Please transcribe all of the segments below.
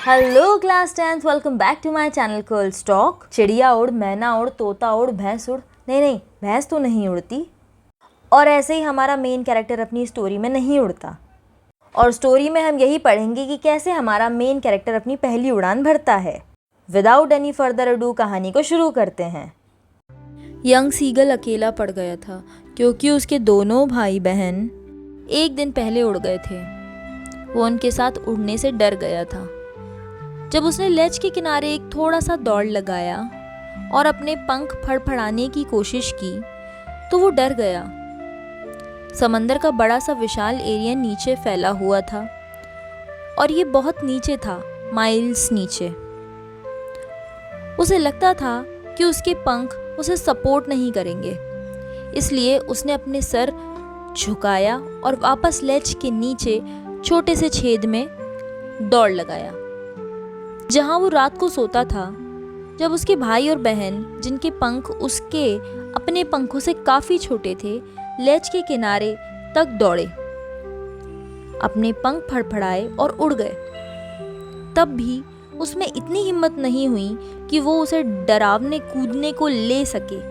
Hello class 10th, welcome back to my channel girls talk. चिड़िया उड़, मैना उड़, तोता उड़, भैंस उड़। नहीं, भैंस तो नहीं उड़ती। और ऐसे ही हमारा मेन कैरेक्टर अपनी स्टोरी में नहीं उड़ता। और स्टोरी में हम यही पढ़ेंगे कि कैसे हमारा मेन कैरेक्टर अपनी पहली उड़ान भरता है। विदाउट एनी फर्दर अडू कहानी को शुरू करते हैं। यंग सीगल अकेला पड़ गया था क्योंकि उसके दोनों भाई बहन एक दिन पहले उड़ गए थे। वो उनके साथ उड़ने से डर गया था। जब उसने लेज के किनारे एक थोड़ा सा दौड़ लगाया और अपने पंख फड़फड़ाने की कोशिश की तो वो डर गया। समंदर का बड़ा सा विशाल एरिया नीचे फैला हुआ था और ये बहुत नीचे था, माइल्स नीचे। उसे लगता था कि उसके पंख उसे सपोर्ट नहीं करेंगे, इसलिए उसने अपने सर झुकाया और वापस लेज के नीचे छोटे से छेद में दौड़ लगाया, जहां वो रात को सोता था। जब उसके भाई और बहन, जिनके पंख उसके अपने पंखों से काफ़ी छोटे थे, लेज के किनारे तक दौड़े, अपने पंख फड़फड़ाए और उड़ गए, तब भी उसमें इतनी हिम्मत नहीं हुई कि वो उसे डरावने कूदने को ले सके।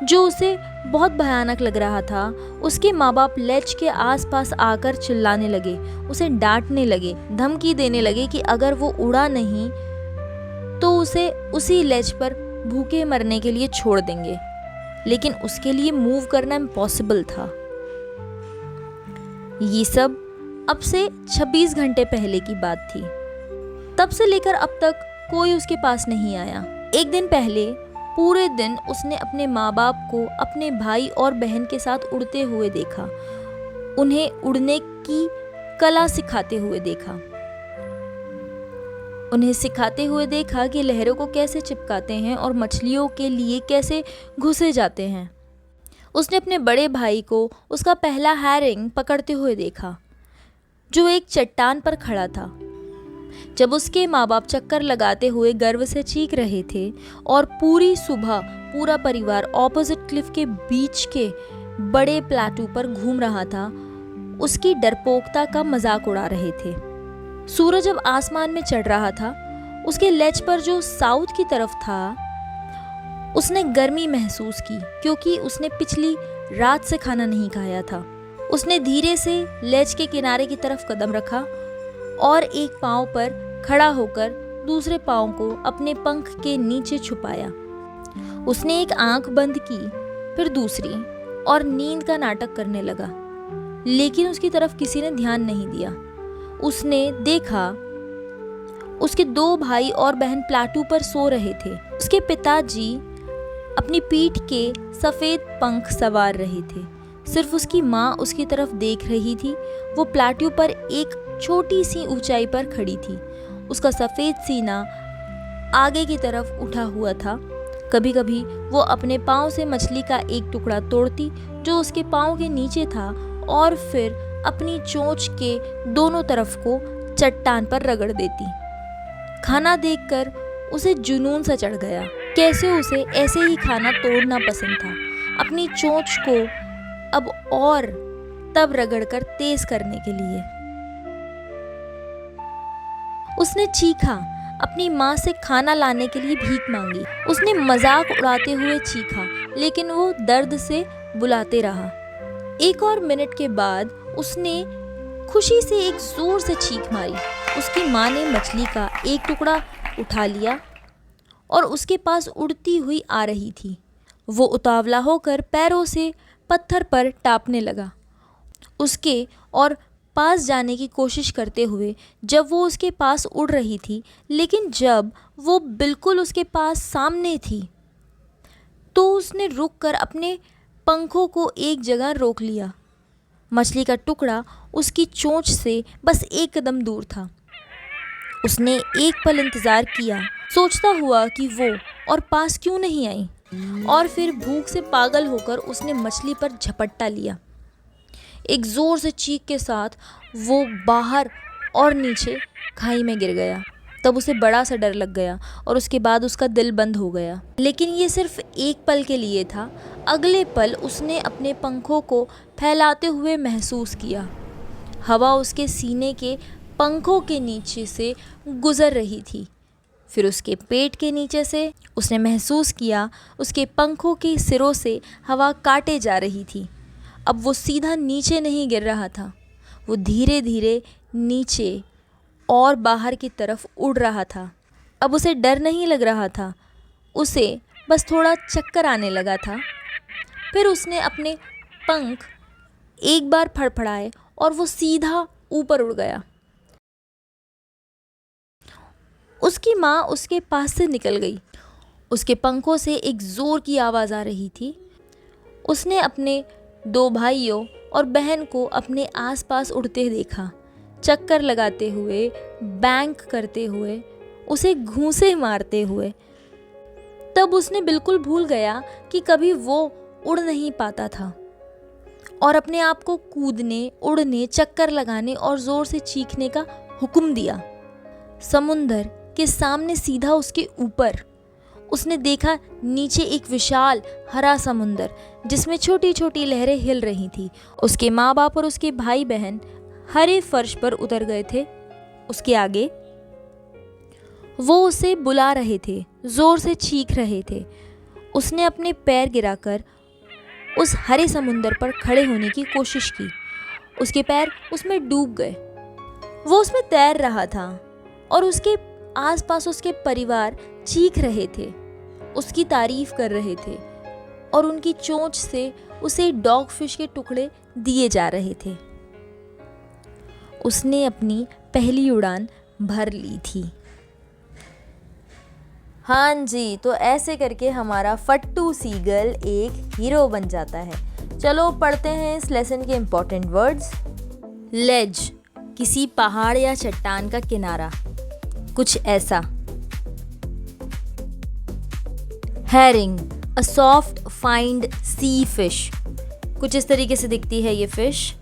जो उसे बहुत भयानक लग रहा था, उसके माँ बाप लेज के आसपास आकर चिल्लाने लगे, उसे डांटने लगे, धमकी देने लगे कि अगर वो उड़ा नहीं तो उसे उसी लेज पर भूखे मरने के लिए छोड़ देंगे। लेकिन उसके लिए मूव करना इम्पॉसिबल था। ये सब अब से 26 घंटे पहले की बात थी। तब से लेकर अब तक कोई उसके पास नहीं आया। एक दिन पहले पूरे दिन उसने अपने माँ बाप को अपने भाई और बहन के साथ उड़ते हुए देखा, उन्हें उड़ने की कला सिखाते हुए देखा, उन्हें सिखाते हुए देखा कि लहरों को कैसे चिपकाते हैं और मछलियों के लिए कैसे घुसे जाते हैं। उसने अपने बड़े भाई को उसका पहला हैरिंग पकड़ते हुए देखा, जो एक चट्टान पर खड़ा था। जब उसके माँ बाप चक्कर लगाते हुए गर्व से चीख रहे थे और पूरी सुबह पूरा परिवार ऑपोजिट क्लिफ के बीच के बड़े प्लेटू पर घूम रहा था, उसकी डरपोकता का मजाक उड़ा रहे थे। सूरज जब आसमान में चढ़ रहा था, उसके लेज पर जो साउथ की तरफ था, उसने गर्मी महसूस की क्योंकि उसने पिछली रात से खाना नहीं खाया था। उसने धीरे से लेज के किनारे की तरफ कदम रखा और एक पांव पर खड़ा होकर दूसरे पांव को अपने पंख के नीचे छुपाया। उसने एक आंख बंद की, फिर दूसरी, और नींद का नाटक करने लगा, लेकिन उसकी तरफ किसी ने ध्यान नहीं दिया। उसने देखा उसके 2 भाई और बहन प्लाटू पर सो रहे थे। उसके पिताजी अपनी पीठ के सफ़ेद पंख सवार रहे थे। सिर्फ उसकी माँ उसकी तरफ देख रही थी। वो प्लाटू पर एक छोटी सी ऊंचाई पर खड़ी थी। उसका सफ़ेद सीना आगे की तरफ उठा हुआ था। कभी कभी वो अपने पाँव से मछली का एक टुकड़ा तोड़ती जो उसके पाँव के नीचे था और फिर अपनी चोंच के दोनों तरफ को चट्टान पर रगड़ देती। खाना देखकर उसे जुनून सा चढ़ गया। कैसे उसे ऐसे ही खाना तोड़ना पसंद था, अपनी चोंच को अब और तब रगड़कर तेज करने के लिए। उसने चीखा, अपनी माँ से खाना लाने के लिए भीख मांगी। उसने मजाक उड़ाते हुए चीखा, लेकिन वो दर्द से बुलाते रहा। 1 और मिनट के बाद उसने खुशी से एक जोर से चीख मारी। उसकी माँ ने मछली का एक टुकड़ा उठा लिया और उसके पास उड़ती हुई आ रही थी। वो उतावला होकर पैरों से पत्थर पर टापने लगा, उसके और पास जाने की कोशिश करते हुए। जब वो उसके पास उड़ रही थी, लेकिन जब वो बिल्कुल उसके पास सामने थी, तो उसने रुककर अपने पंखों को एक जगह रोक लिया। मछली का टुकड़ा उसकी चोंच से बस 1 कदम दूर था। उसने एक पल इंतज़ार किया, सोचता हुआ कि वो और पास क्यों नहीं आई, और फिर भूख से पागल होकर उसने मछली पर झपट्टा लिया। एक ज़ोर से चीख के साथ वो बाहर और नीचे खाई में गिर गया। तब उसे बड़ा सा डर लग गया और उसके बाद उसका दिल बंद हो गया। लेकिन ये सिर्फ एक पल के लिए था। अगले पल उसने अपने पंखों को फैलाते हुए महसूस किया। हवा उसके सीने के पंखों के नीचे से गुजर रही थी। फिर उसके पेट के नीचे से उसने महसूस किया उसके पंखों के सिरों से हवा काटे जा रही थी। अब वो सीधा नीचे नहीं गिर रहा था, वो धीरे धीरे नीचे और बाहर की तरफ उड़ रहा था। अब उसे डर नहीं लग रहा था, उसे बस थोड़ा चक्कर आने लगा था। फिर उसने अपने पंख एक बार फड़फड़ाए और वो सीधा ऊपर उड़ गया। उसकी माँ उसके पास से निकल गई। उसके पंखों से एक ज़ोर की आवाज़ आ रही थी। उसने अपने 2 भाइयों और बहन को अपने आसपास उड़ते देखा, चक्कर लगाते हुए, बैंक करते हुए, उसे घूंसे मारते हुए। तब उसने बिल्कुल भूल गया कि कभी वो उड़ नहीं पाता था और अपने आप को कूदने, उड़ने, चक्कर लगाने और ज़ोर से चीखने का हुक्म दिया। समुंदर के सामने सीधा उसके ऊपर उसने देखा नीचे एक विशाल हरा समुंदर जिसमें छोटी छोटी लहरें हिल रही थी। उसके माँ बाप और उसके भाई बहन हरे फर्श पर उतर गए थे। उसके आगे वो उसे बुला रहे थे, जोर से चीख रहे थे। उसने अपने पैर गिराकर उस हरे समुंदर पर खड़े होने की कोशिश की। उसके पैर उसमें डूब गए। वो उसमें तैर रहा था और उसके आसपास उसके परिवार चीख रहे थे, उसकी तारीफ कर रहे थे और उनकी चोंच से उसे डॉग फिश के टुकड़े दिए जा रहे थे। उसने अपनी पहली उड़ान भर ली थी। हाँ जी, तो ऐसे करके हमारा फट्टू सीगल एक हीरो बन जाता है। चलो पढ़ते हैं इस लेसन के इम्पोर्टेंट वर्ड्स। लेज, किसी पहाड़ या चट्टान का किनारा, कुछ ऐसा। Herring, a soft finned sea fish, कुछ इस तरीके से दिखती है ये fish.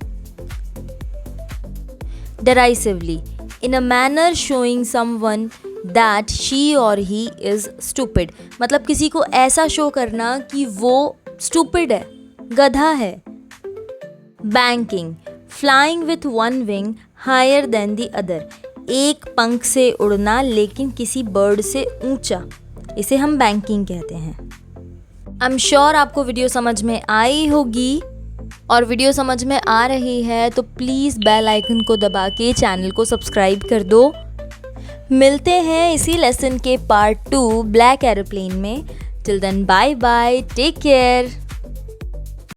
Derisively, in a manner showing someone that she or he is stupid, मतलब किसी को ऐसा शो करना कि वो stupid है, गधा है। Banking, flying with one wing higher than the other, एक पंख से उड़ना लेकिन किसी बर्ड से ऊंचा, इसे हम बैंकिंग कहते हैं। आई एम श्योर आपको वीडियो समझ में आई होगी, और वीडियो समझ में आ रही है तो प्लीज़ बेल आइकन को दबा के चैनल को सब्सक्राइब कर दो। मिलते हैं इसी लेसन के पार्ट 2 ब्लैक एरोप्लेन में। Till then bye bye, take care.